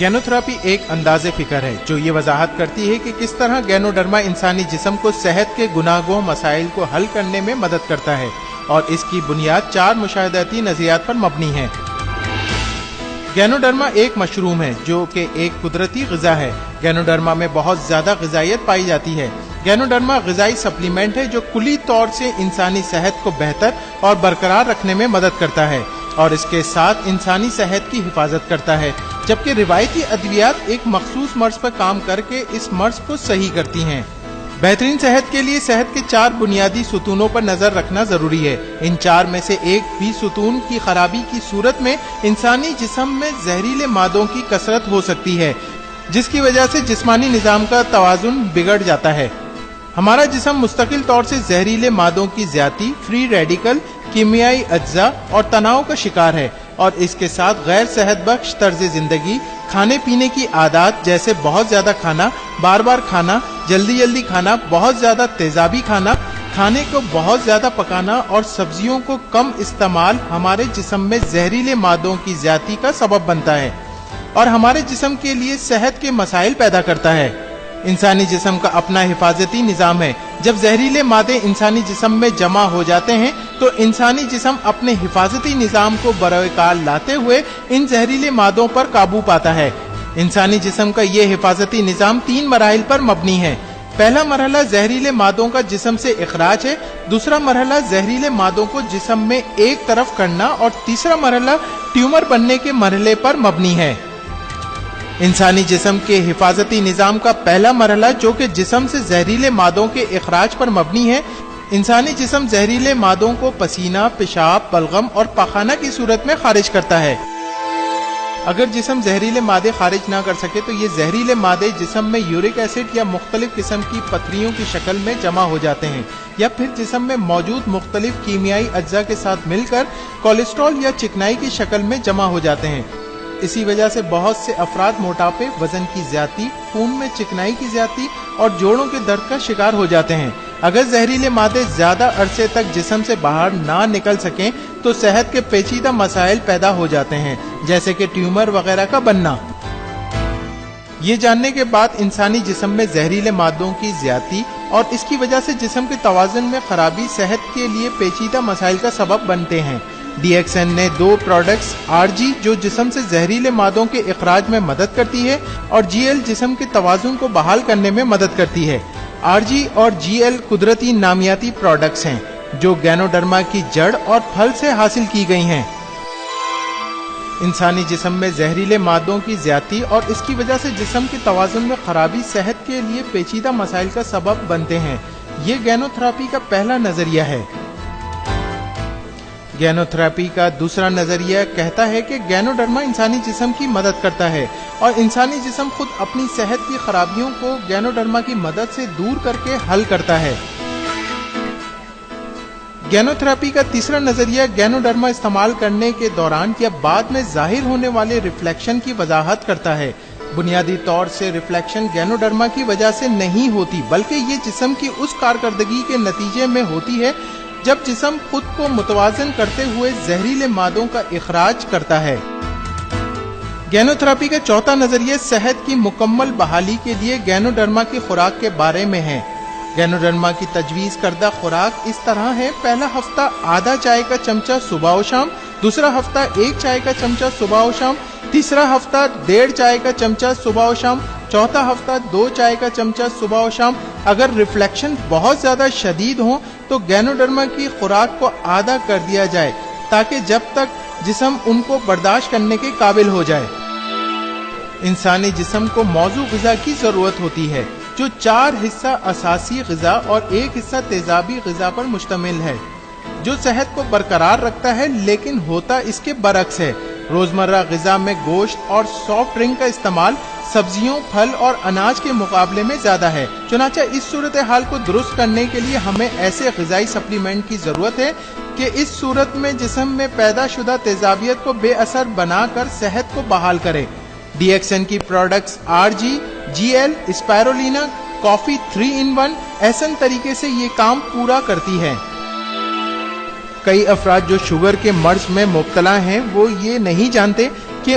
گینوتھراپی ایک انداز فکر ہے جو یہ وضاحت کرتی ہے کہ کس طرح گینوڈرما انسانی جسم کو صحت کے گناہ گو مسائل کو حل کرنے میں مدد کرتا ہے، اور اس کی بنیاد 4 مشاہداتی نظریات پر مبنی ہے۔ گینوڈرما ایک مشروم ہے جو کہ ایک قدرتی غذا ہے۔ گینوڈرما میں بہت زیادہ غذائیت پائی جاتی ہے۔ گینوڈرما غذائی سپلیمنٹ ہے جو کلی طور سے انسانی صحت کو بہتر اور برقرار رکھنے میں مدد کرتا ہے، اور اس کے ساتھ انسانی صحت کی حفاظت کرتا ہے، جبکہ روایتی ادویات ایک مخصوص مرض پر کام کر کے اس مرض کو صحیح کرتی ہیں۔ بہترین صحت کے لیے صحت کے 4 بنیادی ستونوں پر نظر رکھنا ضروری ہے۔ ان 4 میں سے ایک بھی ستون کی خرابی کی صورت میں انسانی جسم میں زہریلے مادوں کی کثرت ہو سکتی ہے، جس کی وجہ سے جسمانی نظام کا توازن بگڑ جاتا ہے۔ ہمارا جسم مستقل طور سے زہریلے مادوں کی زیادتی، فری ریڈیکل، کیمیائی اجزاء اور تناؤ کا شکار ہے، اور اس کے ساتھ غیر صحت بخش طرز زندگی، کھانے پینے کی عادات جیسے بہت زیادہ کھانا، بار بار کھانا، جلدی کھانا، بہت زیادہ تیزابی کھانا، کھانے کو بہت زیادہ پکانا اور سبزیوں کو کم استعمال ہمارے جسم میں زہریلے مادوں کی زیادتی کا سبب بنتا ہے اور ہمارے جسم کے لیے صحت کے مسائل پیدا کرتا ہے۔ انسانی جسم کا اپنا حفاظتی نظام ہے۔ جب زہریلے مادے انسانی جسم میں جمع ہو جاتے ہیں تو انسانی جسم اپنے حفاظتی نظام کو بروئے کار لاتے ہوئے ان زہریلے مادوں پر قابو پاتا ہے۔ انسانی جسم کا یہ حفاظتی نظام 3 مراحل پر مبنی ہے۔ پہلا مرحلہ زہریلے مادوں کا جسم سے اخراج ہے، دوسرا مرحلہ زہریلے مادوں کو جسم میں ایک طرف کرنا، اور تیسرا مرحلہ ٹیومر بننے کے مرحلے پر مبنی ہے۔ انسانی جسم کے حفاظتی نظام کا پہلا مرحلہ جو کہ جسم سے زہریلے مادوں کے اخراج پر مبنی ہے، انسانی جسم زہریلے مادوں کو پسینہ، پیشاب، بلغم اور پاخانہ کی صورت میں خارج کرتا ہے۔ اگر جسم زہریلے مادے خارج نہ کر سکے تو یہ زہریلے مادے جسم میں یورک ایسڈ یا مختلف قسم کی پتھریوں کی شکل میں جمع ہو جاتے ہیں، یا پھر جسم میں موجود مختلف کیمیائی اجزاء کے ساتھ مل کر کولیسٹرول یا چکنائی کی شکل میں جمع ہو جاتے ہیں۔ اسی وجہ سے بہت سے افراد موٹاپے، وزن کی زیادتی، خون میں چکنائی کی زیادتی اور جوڑوں کے درد کا شکار ہو جاتے ہیں۔ اگر زہریلے مادے زیادہ عرصے تک جسم سے باہر نہ نکل سکیں تو صحت کے پیچیدہ مسائل پیدا ہو جاتے ہیں، جیسے کہ ٹیومر وغیرہ کا بننا۔ یہ جاننے کے بعد انسانی جسم میں زہریلے مادوں کی زیادتی اور اس کی وجہ سے جسم کے توازن میں خرابی صحت کے لیے پیچیدہ مسائل کا سبب بنتے ہیں۔ DXN نے 2 پروڈکٹس RG جو جسم سے زہریلے مادوں کے اخراج میں مدد کرتی ہے اور GL جسم کے توازن کو بحال کرنے میں مدد کرتی ہے۔ RG اور GL قدرتی نامیاتی پروڈکٹس ہیں جو گینوڈرما کی جڑ اور پھل سے حاصل کی گئی ہیں۔ انسانی جسم میں زہریلے مادوں کی زیادتی اور اس کی وجہ سے جسم کے توازن میں خرابی صحت کے لیے پیچیدہ مسائل کا سبب بنتے ہیں۔ یہ گینوتھراپی کا پہلا نظریہ ہے۔ گینوتھراپی کا دوسرا نظریہ کہتا ہے کہ گینوڈرما انسانی جسم کی مدد کرتا ہے اور انسانی جسم خود اپنی صحت کی خرابیوں کو گینوڈرما کی مدد سے دور کر کے حل کرتا ہے۔ گینوتھراپی کا تیسرا نظریہ گینوڈرما استعمال کرنے کے دوران یا بعد میں ظاہر ہونے والے ریفلیکشن کی وضاحت کرتا ہے۔ بنیادی طور سے ریفلیکشن گینوڈرما کی وجہ سے نہیں ہوتی، بلکہ یہ جسم کی اس کارکردگی کے نتیجے میں ہوتی ہے جب جسم خود کو متوازن کرتے ہوئے زہریلے مادوں کا اخراج کرتا ہے۔ گینوتھراپی کا چوتھا نظریہ صحت کی مکمل بحالی کے لیے گینوڈرما کی خوراک کے بارے میں ہے۔ گینوڈرما کی تجویز کردہ خوراک اس طرح ہے: پہلا ہفتہ آدھا چائے کا چمچہ صبح و شام، دوسرا ہفتہ 1 چائے کا چمچہ صبح و شام، تیسرا ہفتہ 1.5 چائے کا چمچہ صبح و شام، چوتھا ہفتہ 2 چائے کا چمچہ صبح و شام۔ اگر ریفلیکشن بہت زیادہ شدید ہوں تو گینوڈرما کی خوراک کو آدھا کر دیا جائے تاکہ جب تک جسم ان کو برداشت کرنے کے قابل ہو جائے۔ انسانی جسم کو موضوع غذا کی ضرورت ہوتی ہے جو 4 حصہ اساسی غذا اور 1 حصہ تیزابی غذا پر مشتمل ہے، جو صحت کو برقرار رکھتا ہے، لیکن ہوتا اس کے برعکس ہے۔ روزمرہ غذا میں گوشت اور سافٹ ڈرنک کا استعمال سبزیوں، پھل اور اناج کے مقابلے میں زیادہ ہے۔ چنانچہ اس صورتحال کو درست کرنے کے لیے ہمیں ایسے غذائی سپلیمنٹ کی ضرورت ہے کہ اس صورت میں جسم میں پیدا شدہ تیزابیت کو بے اثر بنا کر صحت کو بحال کرے۔ DXN کی products RG، GL، spirulina, coffee 3 in 1 احسن طریقے سے یہ کام پورا کرتی ہے۔ کئی افراد جو شوگر کے مرض میں مبتلا ہیں وہ یہ نہیں جانتے کہ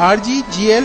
RG, GL,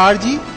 RG,